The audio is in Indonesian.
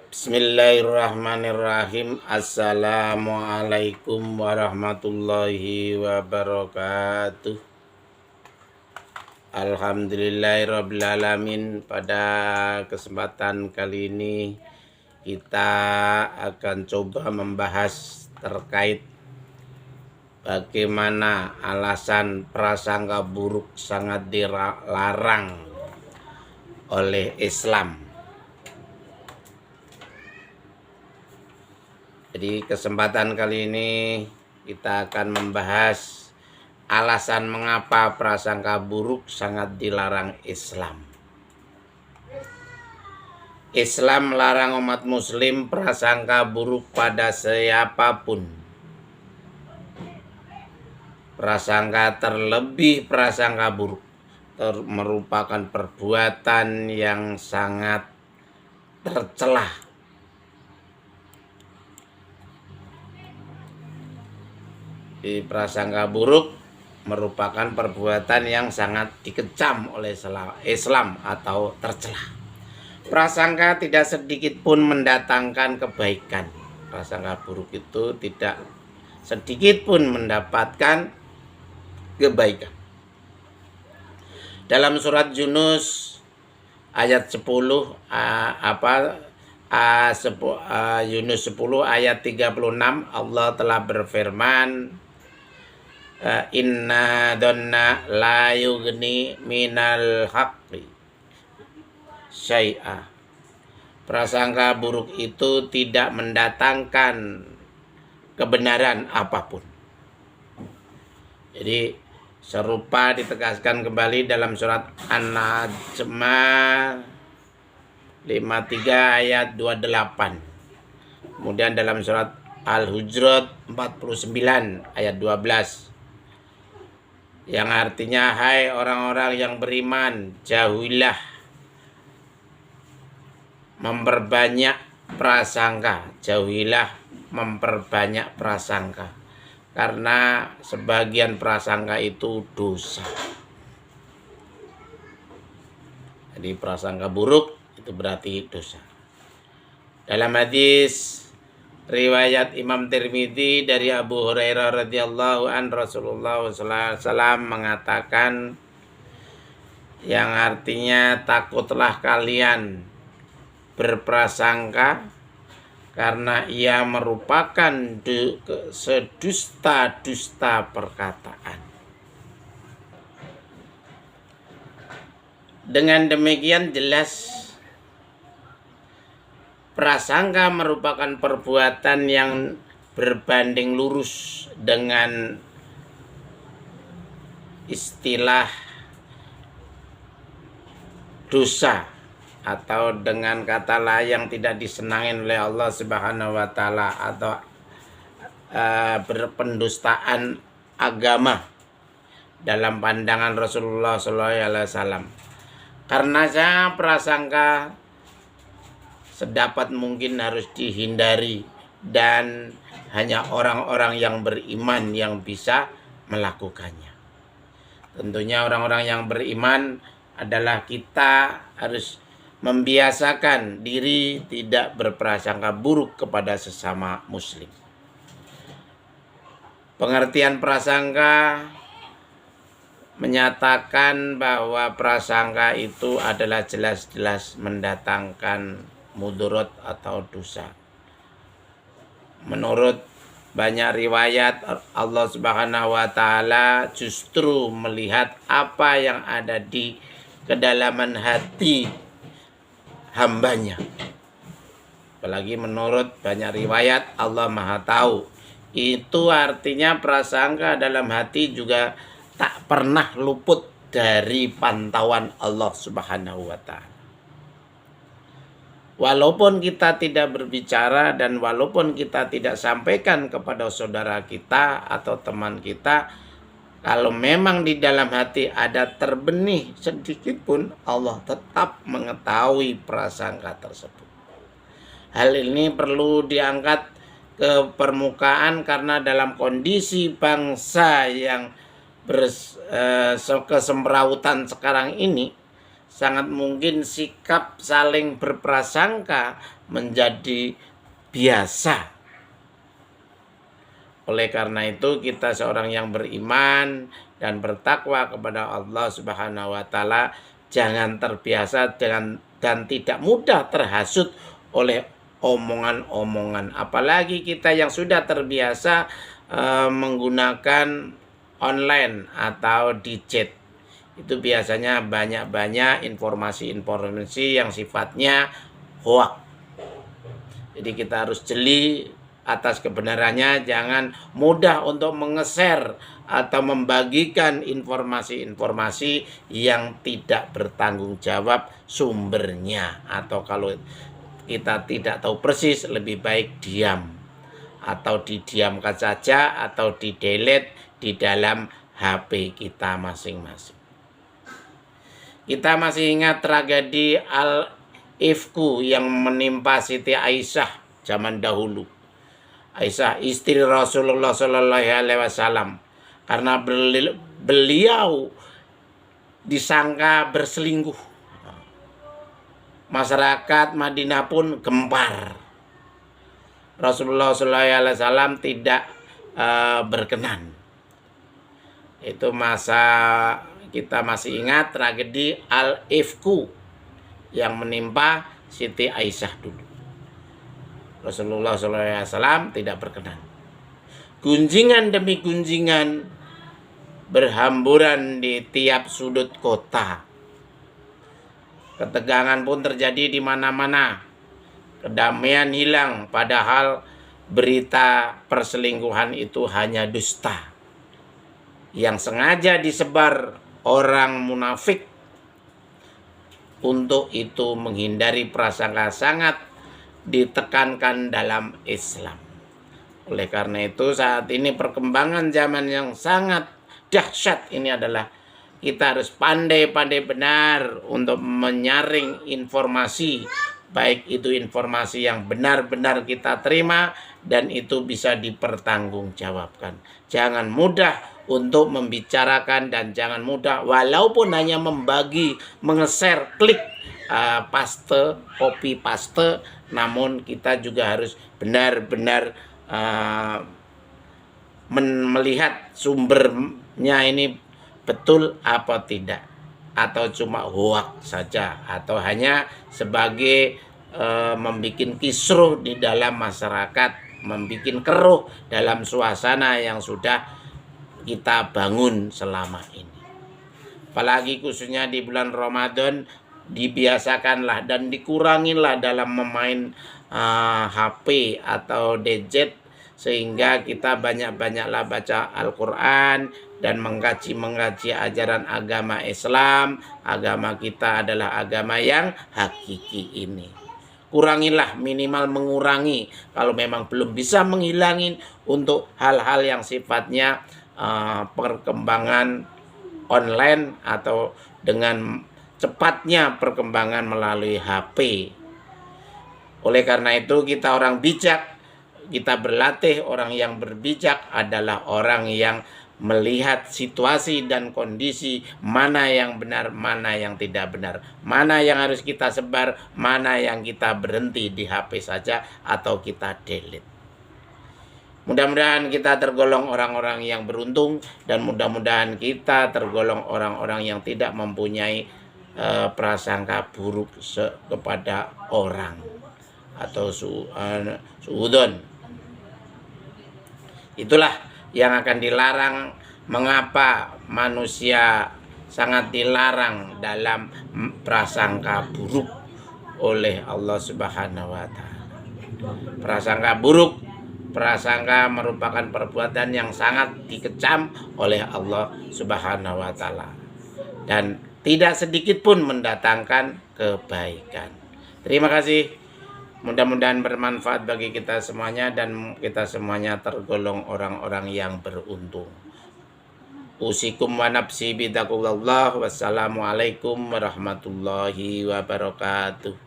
Bismillahirrahmanirrahim. Assalamualaikum warahmatullahi wabarakatuh. Alhamdulillahirrabbilalamin. Pada kesempatan kali ini kita akan coba membahas terkait bagaimana alasan prasangka buruk sangat dilarang oleh Islam. Jadi kesempatan kali ini kita akan membahas alasan mengapa prasangka buruk sangat dilarang Islam. Islam melarang umat muslim prasangka buruk pada siapapun. Prasangka, terlebih prasangka buruk, merupakan perbuatan yang sangat tercelah. Di prasangka buruk merupakan perbuatan yang sangat dikecam oleh Islam atau tercela. Prasangka tidak sedikit pun mendatangkan kebaikan. Prasangka buruk itu tidak sedikit pun mendapatkan kebaikan. Dalam surat Yunus ayat 10 Yunus 10 ayat 36 Allah telah berfirman, inna donna la yugni minal haqqi syai'a. Prasangka buruk itu tidak mendatangkan kebenaran apapun. Jadi serupa ditegaskan kembali dalam surat An-Najm 53 ayat 28. Kemudian dalam surat Al-Hujurat 49 ayat 12. Yang artinya, hai orang-orang yang beriman, jauhilah memperbanyak prasangka, jauhilah memperbanyak prasangka, karena sebagian prasangka itu dosa. Jadi prasangka buruk itu berarti dosa. Dalam hadis riwayat Imam Tirmidzi dari Abu Hurairah radhiyallahu an, Rasulullah SAW mengatakan, yang artinya, takutlah kalian berprasangka karena ia merupakan sedusta-dusta perkataan. Dengan demikian jelas prasangka merupakan perbuatan yang berbanding lurus dengan istilah dosa, atau dengan kata lain yang tidak disenangi oleh Allah Subhanahu wa taala, atau berpendustaan agama dalam pandangan Rasulullah SAW. Karena prasangka sedapat mungkin harus dihindari, dan hanya orang-orang yang beriman yang bisa melakukannya. Tentunya orang-orang yang beriman adalah kita harus membiasakan diri tidak berprasangka buruk kepada sesama muslim. Pengertian prasangka menyatakan bahwa prasangka itu adalah jelas-jelas mendatangkan mudarat atau dosa. Menurut banyak riwayat, Allah Subhanahu wa taala justru melihat apa yang ada di kedalaman hati hambanya. Apalagi menurut banyak riwayat, Allah Maha Tahu. Itu artinya prasangka dalam hati juga tak pernah luput dari pantauan Allah Subhanahu wa taala. Walaupun kita tidak berbicara dan walaupun kita tidak sampaikan kepada saudara kita atau teman kita, kalau memang di dalam hati ada terbenih sedikit pun, Allah tetap mengetahui prasangka tersebut. Hal ini perlu diangkat ke permukaan karena dalam kondisi bangsa yang kesemrautan sekarang ini, sangat mungkin sikap saling berprasangka menjadi biasa. Oleh karena itu kita seorang yang beriman dan bertakwa kepada Allah Subhanahu wa taala jangan terbiasa dan tidak mudah terhasut oleh omongan-omongan. Apalagi kita yang sudah terbiasa menggunakan online atau di chat. Itu biasanya banyak-banyak informasi-informasi yang sifatnya hoax. Jadi kita harus jeli atas kebenarannya, jangan mudah untuk menge-share atau membagikan informasi-informasi yang tidak bertanggung jawab sumbernya. Atau kalau kita tidak tahu persis, lebih baik diam. Atau didiamkan saja atau di-delete di dalam HP kita masing-masing. Kita masih ingat tragedi Al-Ifku yang menimpa Siti Aisyah zaman dahulu. Aisyah istri Rasulullah Shallallahu Alaihi Wasallam, karena beliau disangka berselingkuh. Masyarakat Madinah pun gempar. Rasulullah Shallallahu Alaihi Wasallam tidak berkenan. Itu masa kita masih ingat tragedi Al-Ifku yang menimpa Siti Aisyah dulu. Rasulullah SAW tidak berkenan. Gunjingan demi gunjingan berhamburan di tiap sudut kota. Ketegangan pun terjadi di mana-mana. Kedamaian hilang, padahal berita perselingkuhan itu hanya dusta yang sengaja disebar orang munafik untuk itu menghindari prasangka sangat ditekankan dalam Islam. Oleh karena itu saat ini perkembangan zaman yang sangat dahsyat ini adalah kita harus pandai-pandai benar untuk menyaring informasi, baik itu informasi yang benar-benar kita terima dan itu bisa dipertanggungjawabkan. Jangan mudah untuk membicarakan dan jangan mudah walaupun hanya membagi, menge-share, klik, paste, copy paste, namun kita juga harus benar-benar melihat sumbernya ini betul apa tidak, atau cuma hoax saja, atau hanya sebagai membuat kisruh di dalam masyarakat, membuat keruh dalam suasana yang sudah kita bangun selama ini. Apalagi khususnya di bulan Ramadan, dibiasakanlah dan dikurangilah dalam memain HP atau gadget, sehingga kita banyak-banyaklah baca Al-Quran dan mengkaji ajaran agama Islam. Agama kita adalah agama yang hakiki ini. Kurangilah, minimal mengurangi. Kalau memang belum bisa menghilangin untuk hal-hal yang sifatnya perkembangan online atau dengan cepatnya perkembangan melalui HP. Oleh karena itu kita orang bijak, kita berlatih. Orang yang berbijak adalah orang yang melihat situasi dan kondisi, mana yang benar, mana yang tidak benar, mana yang harus kita sebar, mana yang kita berhenti di HP saja atau kita delete. Mudah-mudahan kita tergolong orang-orang yang beruntung dan mudah-mudahan kita tergolong orang-orang yang tidak mempunyai prasangka buruk kepada orang atau suudon. Itulah yang akan dilarang. Mengapa manusia sangat dilarang dalam prasangka buruk oleh Allah Subhanahu wa taala. Prasangka buruk, prasangka merupakan perbuatan yang sangat dikecam oleh Allah Subhanahu wa taala dan tidak sedikit pun mendatangkan kebaikan. Terima kasih. Mudah-mudahan bermanfaat bagi kita semuanya dan kita semuanya tergolong orang-orang yang beruntung. Usikum wa nafsi bitaqwallah. Wassalamualaikum warahmatullahi wabarakatuh.